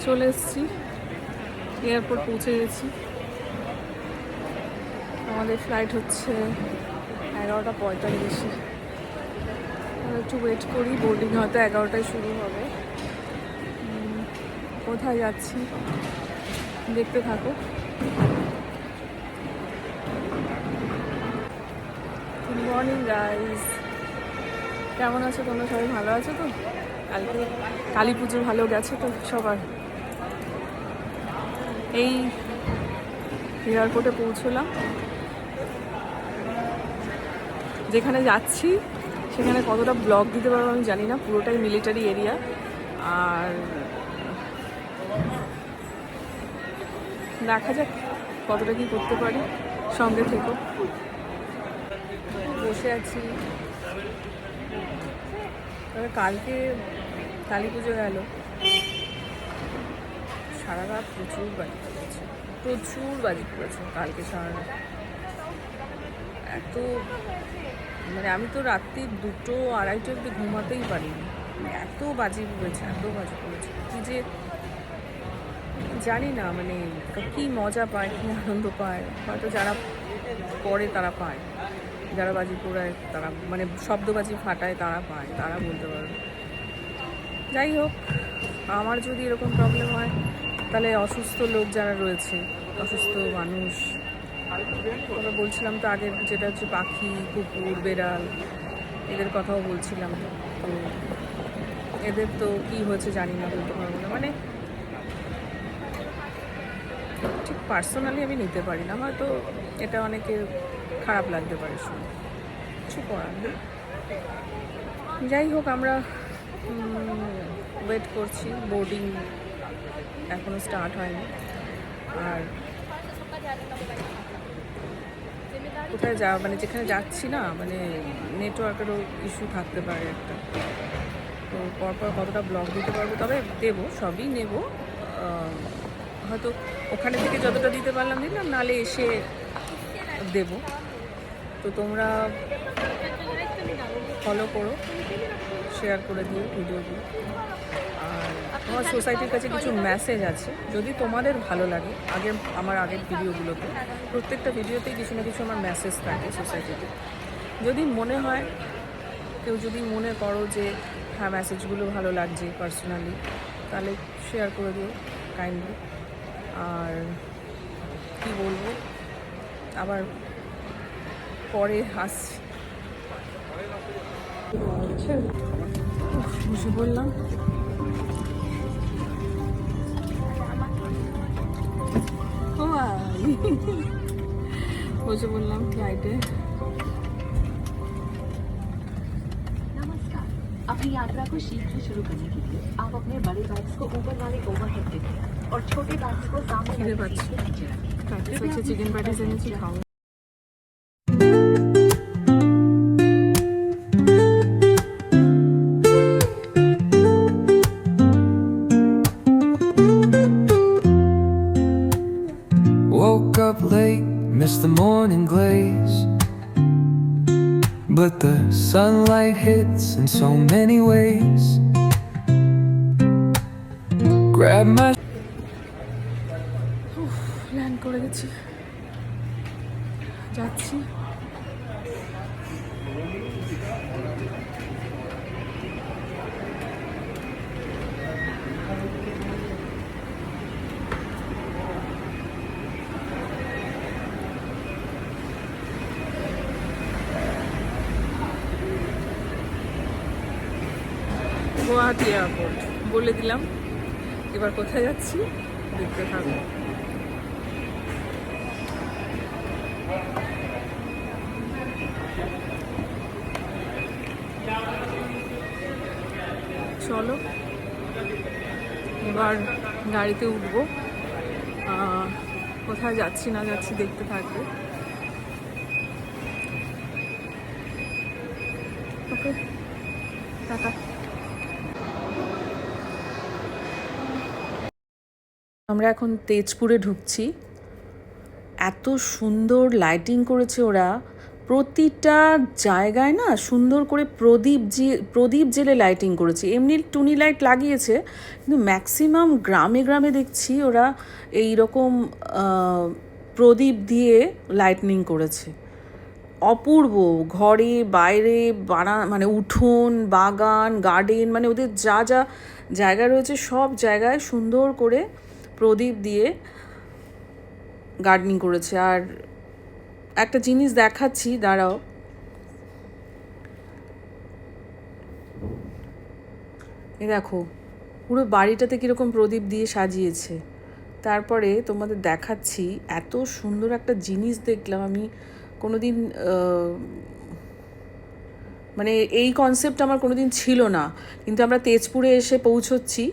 চলে এসেছি, এয়ারপোর্ট পৌঁছে গেছি। আমাদের ফ্লাইট হচ্ছে 11:45। একটু ওয়েট করি, বোর্ডিং হয়তো 11টায় শুরু হবে। কোথায় যাচ্ছি দেখতে থাকো। গুড মর্নিং গাইজ, কেমন আছো তোমরা? সবাই ভালো আছো তো? কালকে কালী পুজো ভালো গেছে তো সবার? এই এয়ারপোর্টে পৌঁছলাম। যেখানে যাচ্ছি সেখানে কতটা ব্লগ দিতে পারবো আমি জানি না, পুরোটাই মিলিটারি এরিয়া। আর দেখা যাক কতটা কি করতে পারি, সঙ্গে থেকো। বসে আছি। কালকে কালী পুজো গেল, সারা রাত প্রচুর বাজি পড়েছে কালকে সারা রাত। এত মানে আমি তো রাত্রি 2-2:30 অব্দি ঘুমাতেই পারিনি, এত বাজি পড়েছে কি যে জানি না, মানে কি মজা পায়, কি আনন্দ পায়। হয়তো যারা পড়ে তারা পায়, যারা বাজি পোড়ায় তারা, মানে শব্দবাজি ফাটায় তারা পায়, তারা বলতে পারবে। যাই হোক, আমার যদি এরকম প্রবলেম হয় তাহলে অসুস্থ লোক যারা রয়েছে, অসুস্থ মানুষ, তবে বলছিলাম তো আগের যেটা হচ্ছে পাখি, কুকুর, বেড়াল, এদের কথাও বলছিলাম। তো এদের তো কী হয়েছে জানি না, বলতে পারবো না। মানে ঠিক পার্সোনালি আমি নিতে পারি না, হয়তো এটা অনেকের খারাপ লাগতে পারে শুনে, কিছু করার নেই। যাই হোক, আমরা ওয়েট করছি, বোর্ডিং এখনও স্টার্ট হয়নি। আর কোথায় মানে যেখানে যাচ্ছি না, মানে নেটওয়ার্কেরও ইস্যু থাকতে পারে একটা। তো পরপর কতটা ব্লগ দিতে পারবো, তবে দেবো, সবই নেব। হয়তো ওখানে থেকে যতটা দিতে পারলাম দিলাম, নাহলে এসে দেব। তো তোমরা ফলো করো, শেয়ার করে দিও ভিডিওগুলো। আর আমার সোসাইটির কাছে কিছু মেসেজ আছে, যদি তোমাদের ভালো লাগে। আমার আগের ভিডিওগুলোতে, প্রত্যেকটা ভিডিওতেই কিছু না কিছু আমার মেসেজ থাকে সোসাইটিতে। যদি মনে হয়, কেউ যদি মনে করো যে হ্যাঁ মেসেজগুলো ভালো লাগছে পার্সোনালি, তাহলে শেয়ার করে দিও কাইন্ডলি। আর কি বলবো, আবার পরে আসছি। বসে বললাম, বসে বললাম ফ্লাইটে। अपनी यात्रा को शीघ्र शुरू करने के लिए आप अपने बड़े बैग्स को ऊपर वाले ओवरहेड डिब्बे और छोटे बैग्स को सामने वाले सीट के नीचे रखें। चिकन पैटीज এনেছি, খাও। Woke up late, missed the morning glaze, but the sunlight hits in so many ways. Grab my land করে গেছি, যাচ্ছি। গুয়াহাটি এয়ারপোর্ট বলে দিলাম। এবার কোথায় যাচ্ছি দেখতে থাকো। চলো এবার গাড়িতে উঠবো, কোথায় যাচ্ছি না যাচ্ছি দেখতে থাকবে। ওকে, টাটা। আমরা এখন তেজপুরে ঢুকছি। এত সুন্দর লাইটিং করেছে ওরা, প্রতিটা জায়গায় না সুন্দর করে প্রদীপ জেলে লাইটিং করেছে। এমনি টুনি লাইট লাগিয়েছে, কিন্তু ম্যাক্সিমাম গ্রামে গ্রামে দেখছি ওরা এই রকম প্রদীপ দিয়ে লাইটনিং করেছে। অপূর্ব, ঘরে বাইরে মানে উঠোন, বাগান, গার্ডেন, মানে ওদের যা যা জায়গা রয়েছে সব জায়গায় সুন্দর করে প্রদীপ দিয়ে গার্ডেনিং করেছে। আর একটা জিনিস দেখাচ্ছি, দাঁড়াও, এ দেখো পুরো বাড়িটাতে কীরকম প্রদীপ দিয়ে সাজিয়েছে। তারপরে তোমাদের দেখাচ্ছি, এত সুন্দর একটা জিনিস দেখলাম আমি কোনোদিন, মানে এই কনসেপ্ট আমার কোনোদিন ছিল না, কিন্তু আমরা তেজপুরে এসে পৌঁছচ্ছি।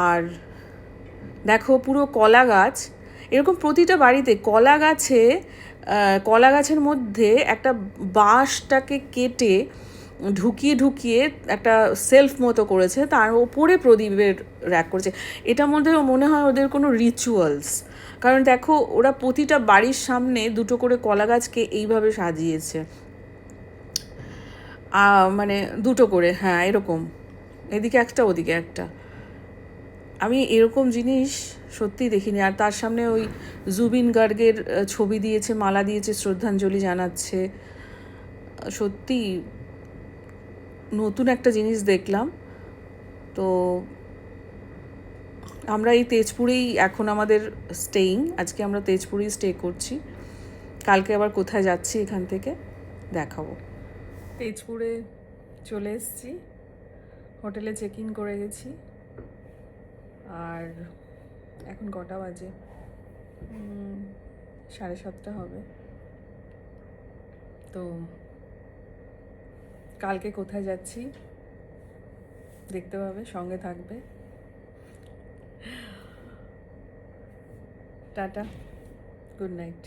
আর দেখো পুরো কলা গাছ, এরকম প্রতিটা বাড়িতে কলা গাছের মধ্যে একটা বাঁশটাকে কেটে ঢুকিয়ে একটা সেলফ মতো করেছে, তার ওপরে প্রদীপের র্যাক করেছে। এটার মধ্যে মনে হয় ওদের কোনো রিচুয়ালস, কারণ দেখো ওরা প্রতিটা বাড়ির সামনে দুটো করে কলা গাছকে এইভাবে সাজিয়েছে, মানে দুটো করে, হ্যাঁ এরকম, এদিকে একটা ওদিকে একটা। আমি এরকম জিনিস সত্যিই দেখিনি। আর তার সামনে ওই জুবিন গার্গের ছবি দিয়েছে, মালা দিয়েছে, শ্রদ্ধাঞ্জলি জানাচ্ছে। সত্যি নতুন একটা জিনিস দেখলাম। তো আমরা এই তেজপুরেই এখন আমাদের আজকে আমরা তেজপুরেই স্টে করছি। কালকে আবার কোথায় যাচ্ছি এখান থেকে দেখাবো। তেজপুরে চলে এসেছি, হোটেলে চেক ইন করে গেছি। আর এখন কটা বাজে? 7:30 হবে। তো কালকে কোথায় যাচ্ছি দেখতে পাবে, সঙ্গে থাকবে। Tata, good night.